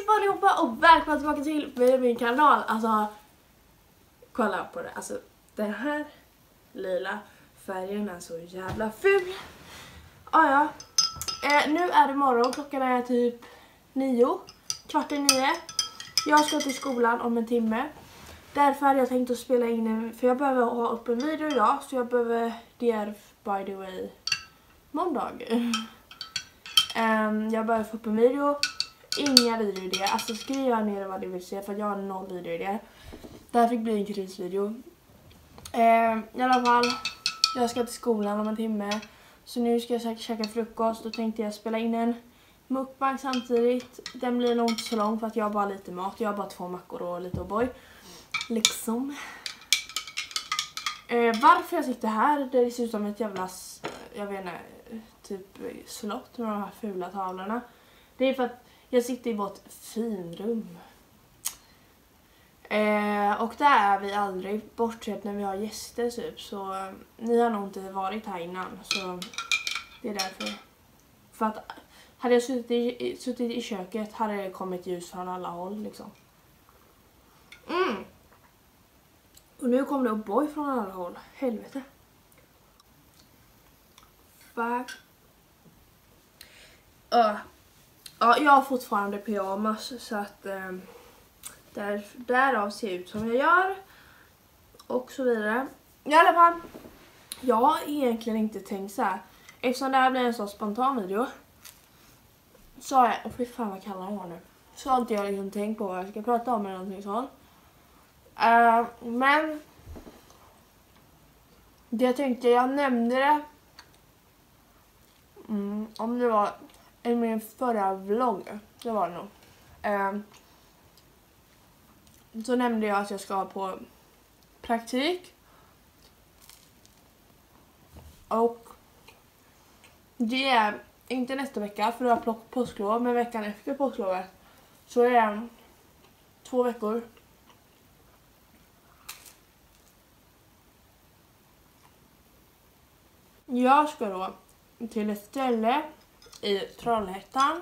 Hejsan på allihopa och välkomna tillbaka till min kanal. Alltså, kolla på det. Alltså, den här lila färgen är så jävla ful. Ja. Nu är det morgon, klockan är typ 9, 8:45. Jag ska till skolan om en timme. Därför hade jag tänkt att spela in en, för jag behöver ha upp en video idag. Så jag behöver, det är by the way måndag. Jag behöver få upp en video. Inga videoidéer, alltså skriva ner vad du vill se för jag har 0 videoidéer. Det här fick bli en krisvideo. I alla fall, jag ska till skolan om en timme. Så nu ska jag käka frukost. Då tänkte jag spela in en mukbang samtidigt. Den blir nog inte så lång för att jag har bara lite mat. Jag har bara 2 mackor och lite O'boy. Liksom. Varför jag sitter här, det ser ut som ett jävla, jag vet inte, typ slott med de här fula tavlorna. Det är för att jag sitter i vårt finrum. Och där är vi aldrig, bortsett när vi har gäster typ. Så ni har nog inte varit här innan. Så det är därför. För att hade jag suttit i köket hade det kommit ljus från alla håll liksom. Och nu kommer det O'boy från alla håll. Helvete. Fuck. Ja, jag har fortfarande pyjamas så att därav ser ut som jag gör och så vidare. I alla fall, jag har egentligen inte tänkt så här. Eftersom det här blir en så spontan video så har jag, fy fan vad kallar jag nu. Så har inte jag liksom tänkt på vad jag ska prata om eller någonting sånt. Men det jag tänkte, jag nämnde det om det var i min förra vlogg, det var det nog. Så nämnde jag att jag ska på praktik. Och det är inte nästa vecka för jag har påsklov, men veckan efter påsklovet så är det 2 veckor. Jag ska då till ett ställe i Trollhättan.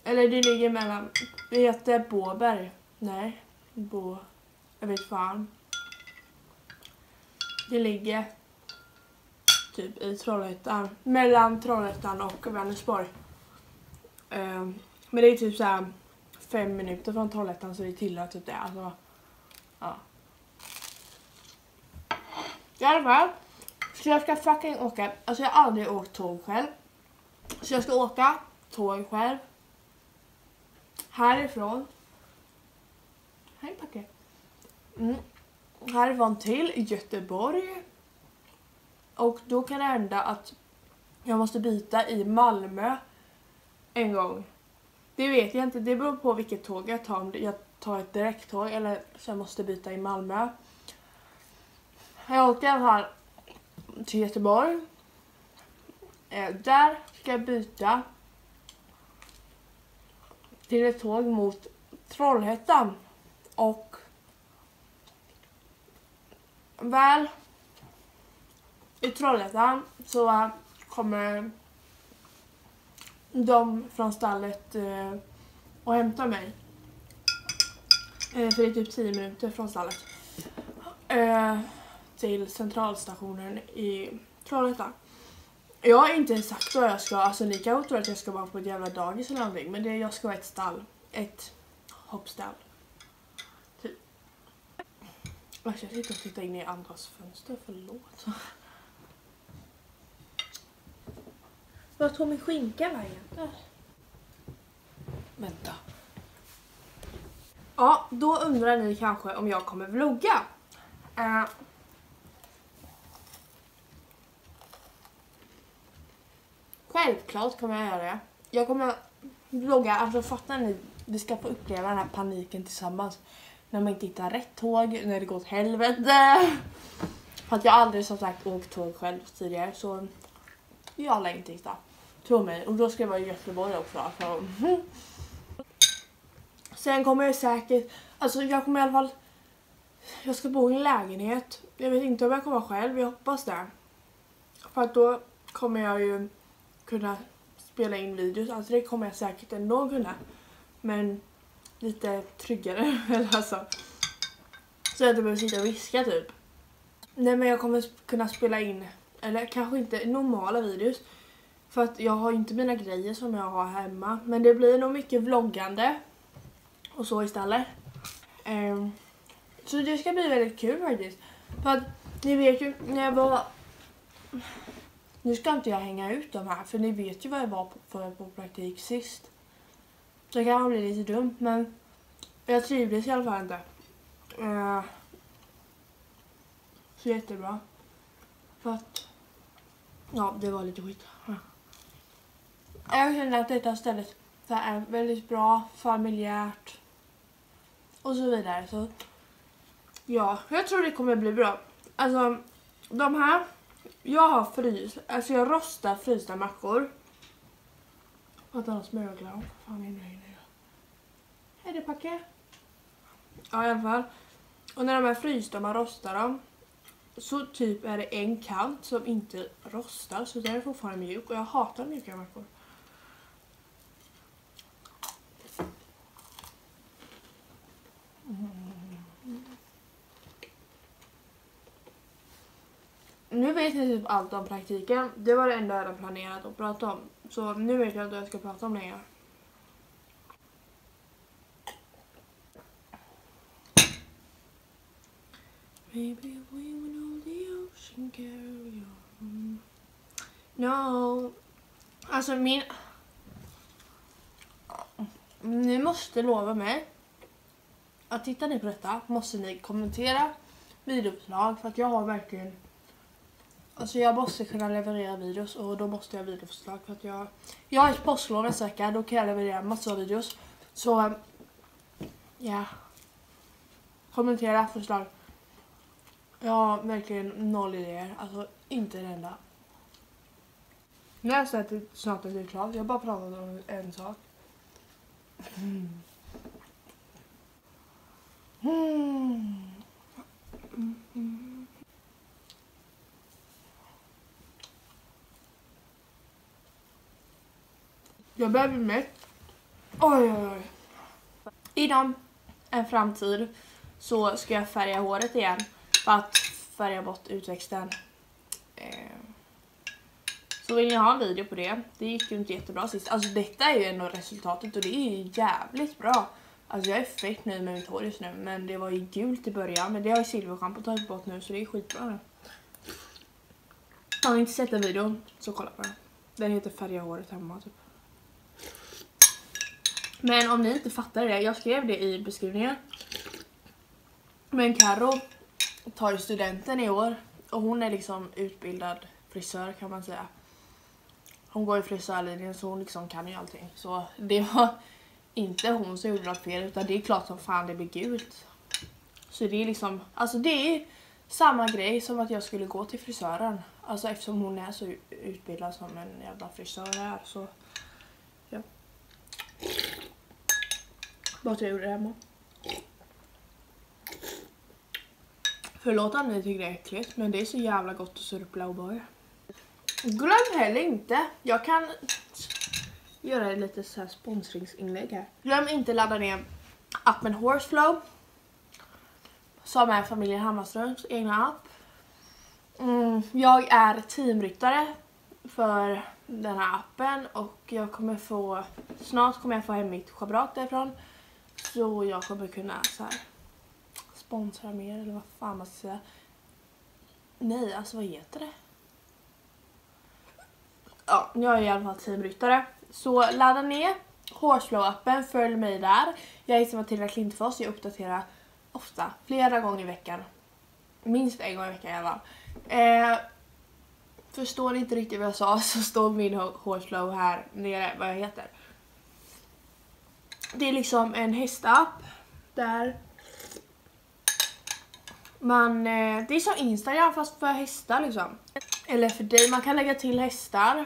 Eller det ligger mellan, det heter Båberg. Nej, jag vet fan. Det ligger typ i Trollhättan, mellan Trollhättan och Vänersborg. Men det är typ så här 5 minuter från Trollhättan så det tillhör typ det. Alltså, ja. I alla fall, så jag ska fucking åka, alltså jag har aldrig åkt tåg själv. Så jag ska åka tåg själv. Härifrån. Hej Packe. Härifrån till Göteborg. Och då kan det hända att jag måste byta i Malmö en gång. Det vet jag inte, det beror på vilket tåg jag tar. Om jag tar ett direkttåg eller så jag måste byta i Malmö. Jag åker i alla fall till Göteborg. Där ska jag byta till ett tåg mot Trollhättan. Och väl i Trollhättan så kommer de från stallet och hämta mig. För det är typ 10 minuter från stallet. Till centralstationen i Trollhättan. Jag har inte sagt vad jag ska, alltså ni kan tro att jag ska vara på ett jävla dagis eller någonting, men det, jag ska vara ett stall, ett hoppstall. Typ. Jag sitter och tittar in i andras fönster, förlåt. Vad tog min skinka vägen? Där. Vänta. Ja, då undrar ni kanske om jag kommer vlogga. Självklart kommer jag göra det. Jag kommer vlogga, alltså fattar ni? Vi ska få uppleva den här paniken tillsammans. När man inte hittar rätt tåg, när det går åt helvete. För att jag aldrig som sagt åkt tåg själv tidigare, så jag lär inte hitta. Tro mig, och då ska jag vara i Göteborg också. Alltså. Sen kommer jag säkert, alltså jag kommer i alla fall, jag ska bo i en lägenhet. Jag vet inte om jag kommer själv, jag hoppas det. För att då kommer jag ju kunna spela in videos, alltså det kommer jag säkert ändå kunna. men lite tryggare. Alltså. Så jag inte behöver sitta och viska typ. Nej, men jag kommer kunna spela in, eller kanske inte normala videos. För att jag har inte mina grejer som jag har hemma. Men det blir nog mycket vloggande och så istället. Så det ska bli väldigt kul faktiskt. För att ni vet ju när jag var... Nu ska inte jag hänga ut de här, för ni vet ju vad jag var på praktik sist. Så det kan bli lite dumt, men jag trivdes i alla fall inte. Så jättebra. För att... Ja, det var lite skit. Jag känner att detta stället är väldigt bra, familjärt och så vidare. Så ja, jag tror det kommer bli bra. Alltså, de här... Jag har alltså jag rostar frysta mackor. Att han har smörglar. Fan, är nöjd nu. Är det paket? Ja, i alla fall. Och när de är frysta, man rostar dem. Så typ är det en kant som inte rostar. Så det är fortfarande mjuk. Och jag hatar mjuka mackor. Nu vet ni typ allt om praktiken. Det var det enda jag hade planerat att prata om. Så nu vet jag inte vad jag ska prata om längre. Maybe we will the ocean carry on. No. Alltså ni måste lova mig att tittar ni på detta måste ni kommentera videouppslag, för att jag har verkligen... Alltså jag måste kunna leverera videos och då måste jag ha videoförslag, för att jag har ett påsklov nästa vecka, då kan jag leverera massor av videos. Så ja, kommentera förslag. Jag har verkligen noll idéer, alltså inte en enda. Nu har jag sett snart att det är klart, jag bara pratat om en sak. Jag börjar bli mätt. Oj. Inom en framtid så ska jag färga håret igen. För att färga bort utväxten. Så vill ni ha en video på det. Det gick ju inte jättebra sist. Alltså detta är ju ändå resultatet och det är ju jävligt bra. Alltså jag är fett nöjd med mitt hår just nu. Men det var ju gult i början. Men det har ju silverschampo tagit bort nu, så det är skitbra nu. Har ni inte sett den videon så kolla på den. Den heter färga håret hemma typ. Men om ni inte fattar det, jag skrev det i beskrivningen. Men Karo tar ju studenten i år. Och hon är liksom utbildad frisör kan man säga. Hon går i frisörlinjen så hon liksom kan ju allting. Så det var inte hon som gjorde något fel, utan det är klart som fan det blir gult. Så det är liksom, alltså det är samma grej som att jag skulle gå till frisören. Alltså eftersom hon är så utbildad som en jävla frisör är, så ja. Bara att jag gjorde det hemma. Förlåt om ni tycker det är äckligt, men det är så jävla gott att surpla och bara. Glöm heller inte, jag kan göra lite så här sponsringsinlägg här. Glöm inte ladda ner appen Horseflow, som är familjen Hammarströms egna app. Jag är teamryttare för den här appen och jag kommer snart kommer jag få hem mitt schabrak därifrån. Så jag kommer kunna så här sponsra mer, eller vad fan man ska säga. Nej, alltså vad heter det? Ja, jag är i alla fall teamryttare. Så ladda ner Horseflow-appen, följ mig där. Jag heter Matilda Klintfors, jag uppdaterar ofta, flera gånger i veckan. Minst en gång i veckan i alla fall. Förstår ni inte riktigt vad jag sa, så står min Horseflow här nere, vad jag heter. Det är liksom en hästapp där man, det är som Instagram fast för hästar liksom. Eller för dig, man kan lägga till hästar,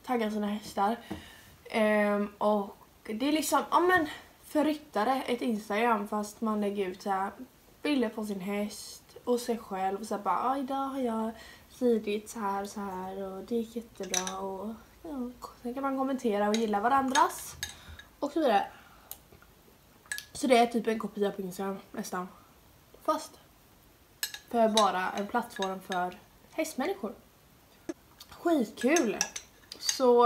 tagga sina hästar. Och det är liksom, ja men för ryttare, ett Instagram fast man lägger ut så här bilder på sin häst och sig själv och så här bara, idag har jag ridit så här och det gick jättebra, och ja, sen kan man kommentera och gilla varandras Och så vidare. Så det är typ en kopia på Instagram nästan. Fast för bara en plattform för hästmänniskor. Skitkul! Så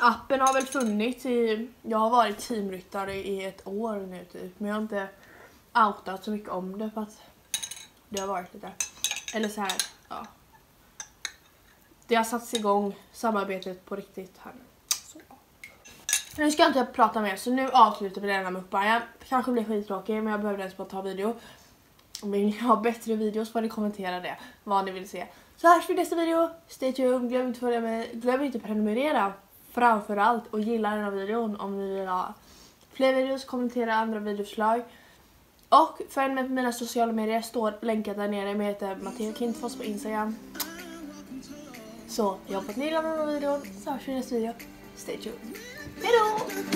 appen har väl funnits i... Jag har varit teamryttare i ett år nu typ. Men jag har inte outat så mycket om det för att det har varit lite... Eller så här, ja. Det har satts igång samarbetet på riktigt här nu. Så. Nu ska jag inte prata mer, så nu avslutar vi denna mukbang. Jag kanske blir skittråkig, men jag behövde en spontan video. Om ni har bättre videos får ni kommentera det, vad ni vill se. Så hörs vi i nästa video. Stay tuned, glöm inte följa mig. Glöm inte prenumerera framförallt och gilla den här videon om ni vill ha fler videos, kommentera andra videoförslag. Och följ mig på mina sociala medier, står länkat där nere. Jag heter Matteo Kintfors på Instagram. Så jag hoppas att ni gillar den här videon. Så hörs vi i nästa video. Stay tuned. Hejdå!